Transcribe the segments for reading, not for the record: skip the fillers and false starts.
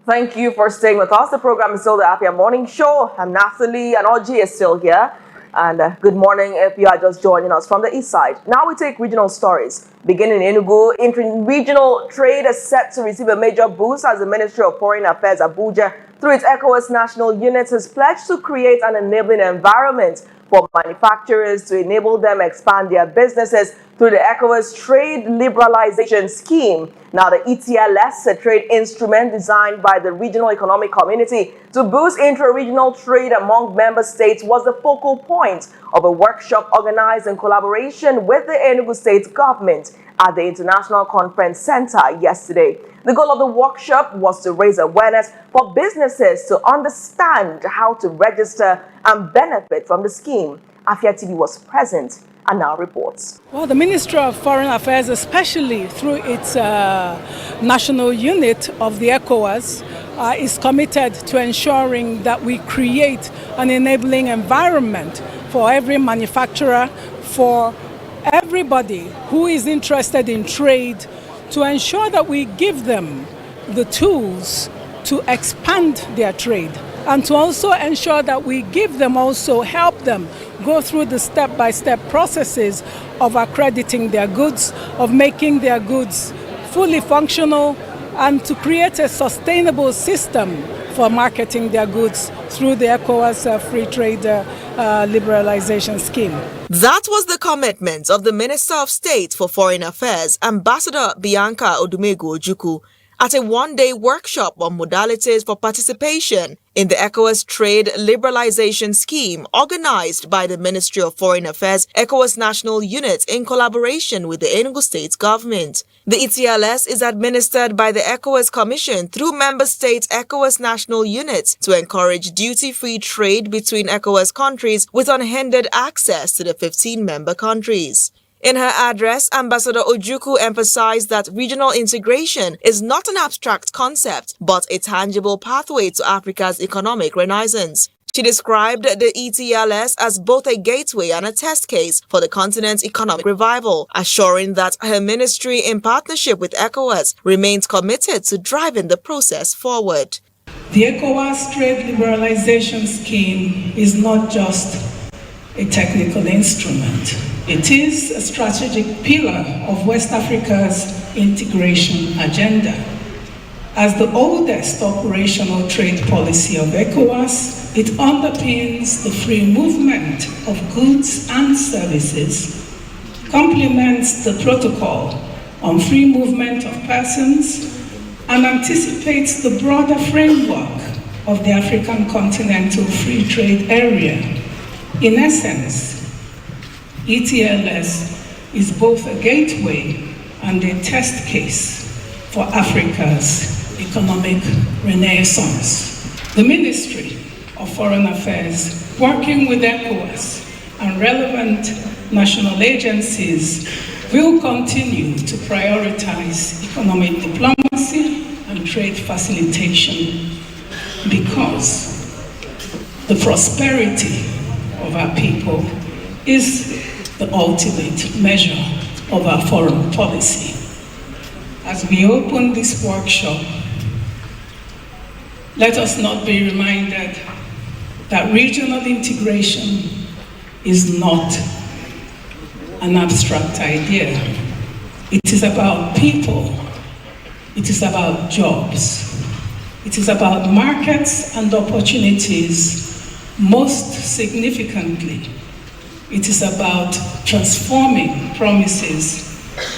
Thank you for staying with us. The program is still the Afia Morning Show. I'm Nathalie and Oji is still here. And good morning if you are just joining us from the east side. Now we take regional stories. Beginning in Enugu, Intra-Regional trade is set to receive a major boost as the Ministry of Foreign Affairs Abuja, through its ECOWAS National Unit, has pledged to create an enabling environment for manufacturers to enable them expand their businesses through the ECOWAS Trade Liberalization Scheme. Now, the ETLS, a trade instrument designed by the Regional Economic Community to boost intra-regional trade among member states, was the focal point of a workshop organized in collaboration with the Enugu State Government at the International Conference Center yesterday. The goal of the workshop was to raise awareness for businesses to understand how to register and benefit from the scheme. Afia TV was present and now reports. Well, the Ministry of Foreign Affairs, especially through its national unit of the ECOWAS, is committed to ensuring that we create an enabling environment for every manufacturer, for everybody who is interested in trade, to ensure that we give them the tools to expand their trade, and to also ensure that we give them, also help them go through the step-by-step processes of accrediting their goods, of making their goods fully functional, and to create a sustainable system for marketing their goods through the ECOWAS Free Trade Liberalization Scheme. That was the commitment of the Minister of State for Foreign Affairs, Ambassador Bianca Odumegu Ojukwu, at a one-day workshop on modalities for participation in the ECOWAS Trade Liberalization Scheme organized by the Ministry of Foreign Affairs ECOWAS National Unit in collaboration with the Enugu State Government. The ETLS is administered by the ECOWAS Commission through member states' ECOWAS National Unit to encourage duty-free trade between ECOWAS countries with unhindered access to the 15 member countries. In her address, Ambassador Ojukwu emphasized that regional integration is not an abstract concept, but a tangible pathway to Africa's economic renaissance. She described the ETLS as both a gateway and a test case for the continent's economic revival, assuring that her ministry, in partnership with ECOWAS, remains committed to driving the process forward. The ECOWAS Trade Liberalization Scheme is not just a technical instrument. It is a strategic pillar of West Africa's integration agenda. As the oldest operational trade policy of ECOWAS, it underpins the free movement of goods and services, complements the protocol on free movement of persons, and anticipates the broader framework of the African Continental Free Trade Area. In essence, ETLS is both a gateway and a test case for Africa's economic renaissance. The Ministry of Foreign Affairs, working with ECOWAS and relevant national agencies, will continue to prioritize economic diplomacy and trade facilitation, because the prosperity of our people is the ultimate measure of our foreign policy. As we open this workshop, let us not be reminded that regional integration is not an abstract idea. It is about people. It is about jobs. It is about markets and opportunities. Most significantly, it is about transforming promises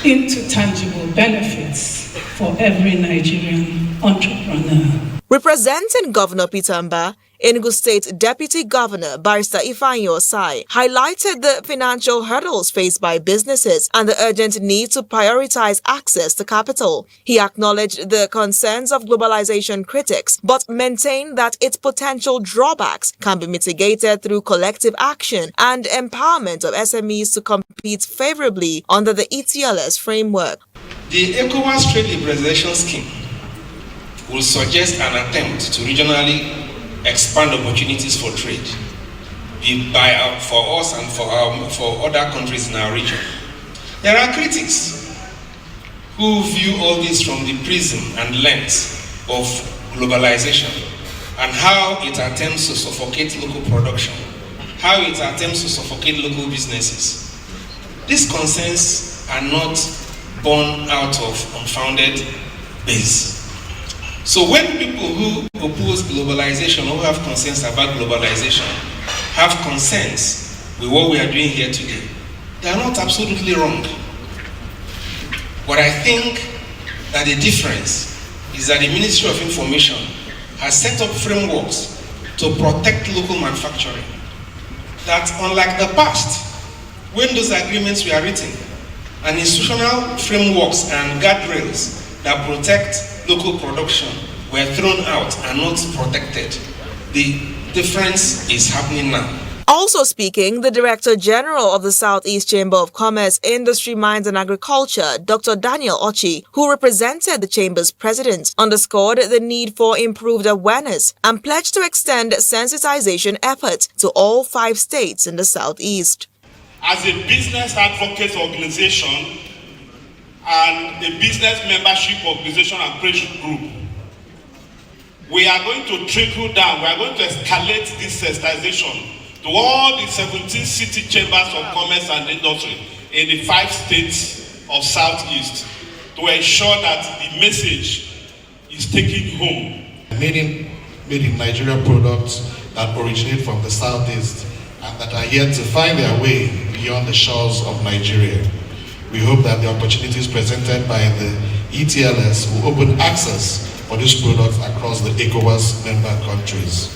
into tangible benefits for every Nigerian entrepreneur. Representing Governor Peter Mbah, Enugu State Deputy Governor Barrister Ifeanyi Osai highlighted the financial hurdles faced by businesses and the urgent need to prioritize access to capital. He acknowledged the concerns of globalization critics, but maintained that its potential drawbacks can be mitigated through collective action and empowerment of SMEs to compete favorably under the ETLS framework. The ECOWAS Trade Liberalization Scheme will suggest an attempt to regionally expand opportunities for trade for us and for other countries in our region. There are critics who view all this from the prism and lens of globalization and how it attempts to suffocate local production, how it attempts to suffocate local businesses. These concerns are not born out of unfounded base. So when people who oppose globalization or who have concerns about globalization have concerns with what we are doing here today, they are not absolutely wrong. But I think that the difference is that the Ministry of Information has set up frameworks to protect local manufacturing. That unlike the past, when those agreements were written, and institutional frameworks and guardrails that protect local production were thrown out and not protected. The difference is happening now. Also speaking, the Director General of the Southeast Chamber of Commerce, Industry, Mines and Agriculture, Dr. Daniel Ochi, who represented the Chamber's president, underscored the need for improved awareness and pledged to extend sensitization efforts to all 5 states in the Southeast. As a business advocate organization and a business membership organization and pressure group, we are going to trickle down, we are going to escalate this sensitization to all the 17 city chambers of commerce and industry in the 5 states of Southeast to ensure that the message is taken home. Made in Nigeria products that originate from the Southeast and that are yet to find their way beyond the shores of Nigeria. We hope that the opportunities presented by the ETLS will open access for these products across the ECOWAS member countries.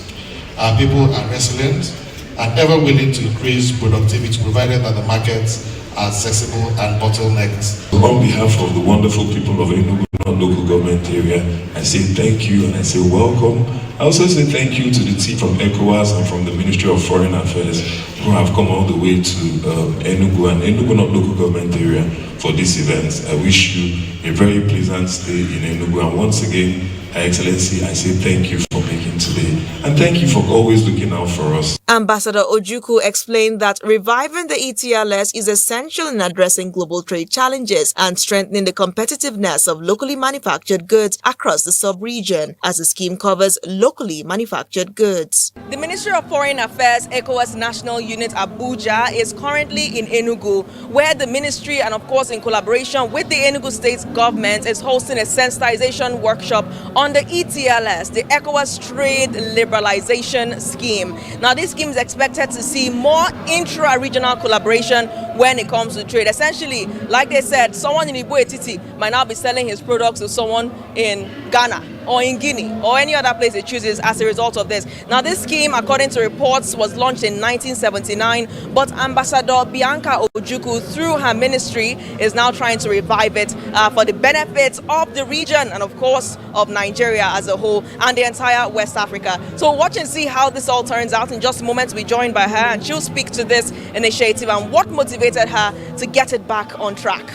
Our people are resilient and ever willing to increase productivity provided that the markets are accessible and bottlenecked. On behalf of the wonderful people of Enugu local government area, I say thank you and I say welcome. I also say thank you to the team from ECOWAS and from the Ministry of Foreign Affairs who have come all the way to Enugu and Enugu local government area for this event. I wish you a very pleasant stay in Enugu, and once again, Her Excellency, I say thank you for making today and thank you for always looking out for us. Ambassador Ojukwu explained that reviving the ETLS is essential in addressing global trade challenges and strengthening the competitiveness of locally manufactured goods across the sub-region, as the scheme covers locally manufactured goods. The Ministry of Foreign Affairs, ECOWAS National Unit Abuja, is currently in Enugu, where the ministry and of course in collaboration with the Enugu State Government is hosting a sensitization workshop on the ETLS, the ECOWAS Trade Liberalization Scheme. Now, this scheme is expected to see more intra-regional collaboration when it comes to trade. Essentially, like they said, someone in Ibu Etiti might now be selling his products to someone in Ghana or in Guinea or any other place it chooses as a result of this. Now, this scheme, according to reports, was launched in 1979, but Ambassador Bianca Ojukwu, through her ministry, is now trying to revive it for the benefits of the region and, of course, of Nigeria as a whole and the entire West Africa. So watch and see how this all turns out. In just a moment, we'll be joined by her and she'll speak to this initiative and what motivated her to get it back on track.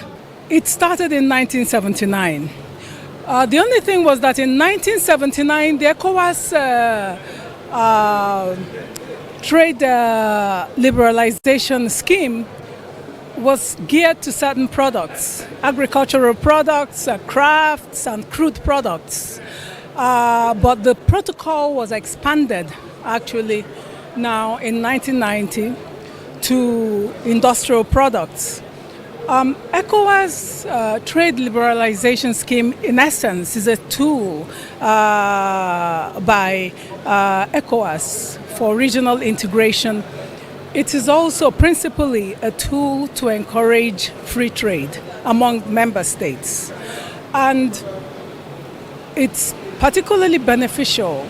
It started in 1979. The only thing was that in 1979, the ECOWAS Trade Liberalization Scheme was geared to certain products, agricultural products, crafts and crude products. But the protocol was expanded actually now in 1990 to industrial products. ECOWAS Trade Liberalization Scheme, in essence, is a tool by ECOWAS for regional integration. It is also principally a tool to encourage free trade among member states. And it's particularly beneficial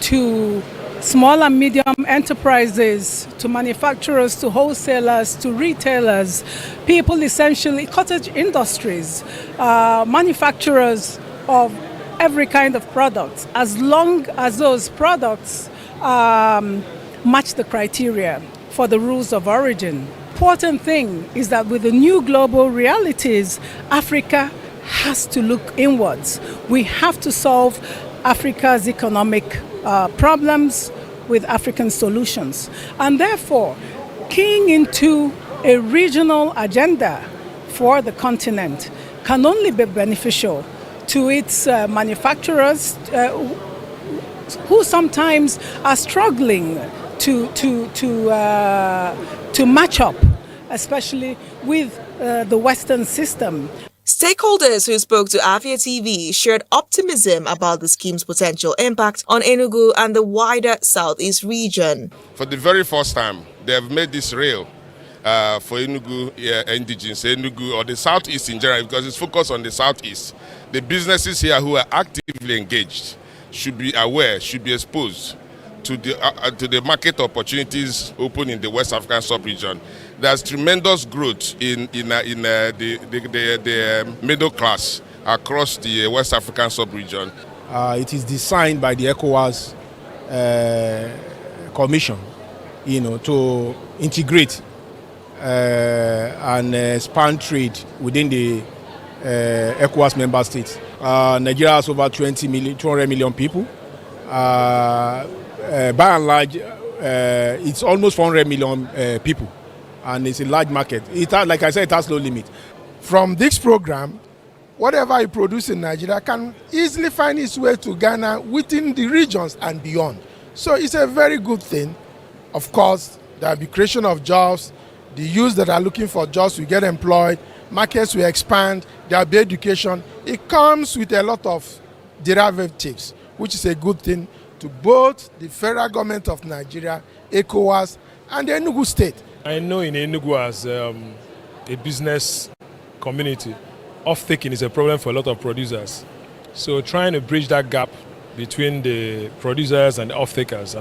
to small and medium enterprises, to manufacturers, to wholesalers, to retailers, people essentially, cottage industries, manufacturers of every kind of product, as long as those products match the criteria for the rules of origin. Important thing is that with the new global realities, Africa has to look inwards. We have to solve Africa's economic problems with African solutions. And therefore, keying into a regional agenda for the continent can only be beneficial to its manufacturers who sometimes are struggling to match up, especially with the Western system. Stakeholders who spoke to Afia TV shared optimism about the scheme's potential impact on Enugu and the wider Southeast region. For the very first time, they have made this rail for Enugu indigenes, Enugu or the Southeast in general, because it's focused on the Southeast. The businesses here who are actively engaged should be aware, should be exposed to the market opportunities open in the West African sub-region. There's tremendous growth in the middle class across the West African sub-region. It is designed by the ECOWAS Commission, to integrate and expand trade within the ECOWAS member states. Nigeria has over 200 million people. By and large, it's almost 400 million people, and it's a large market. Like I said, it has no limit. From this program, whatever you produce in Nigeria can easily find its way to Ghana within the regions and beyond. So it's a very good thing. Of course, there will be creation of jobs. The youths that are looking for jobs will get employed. Markets will expand. There will be education. It comes with a lot of derivatives, which is a good thing to both the federal government of Nigeria, ECOWAS, and the Enugu State. I know in Enugu as a business community, off-taking is a problem for a lot of producers. So trying to bridge that gap between the producers and the off-takers,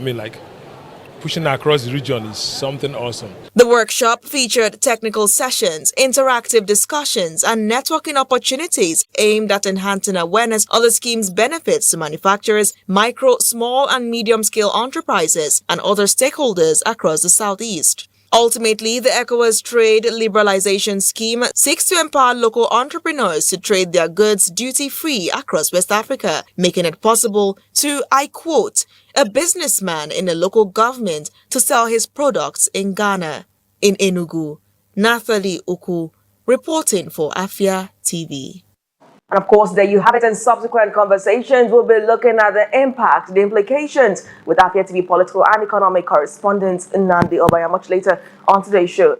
pushing across the region is something awesome. The workshop featured technical sessions, interactive discussions, and networking opportunities aimed at enhancing awareness of the scheme's benefits to manufacturers, micro, small, and medium-scale enterprises, and other stakeholders across the Southeast. Ultimately, the ECOWAS Trade Liberalization Scheme seeks to empower local entrepreneurs to trade their goods duty-free across West Africa, making it possible to, I quote, a businessman in a local government to sell his products in Ghana. In Enugu, Nathalie Uku, reporting for Afia TV. And of course, there you have it. In subsequent conversations, we'll be looking at the impact, the implications with Afia TV political and economic correspondent Nnamdi Obaya much later on today's show.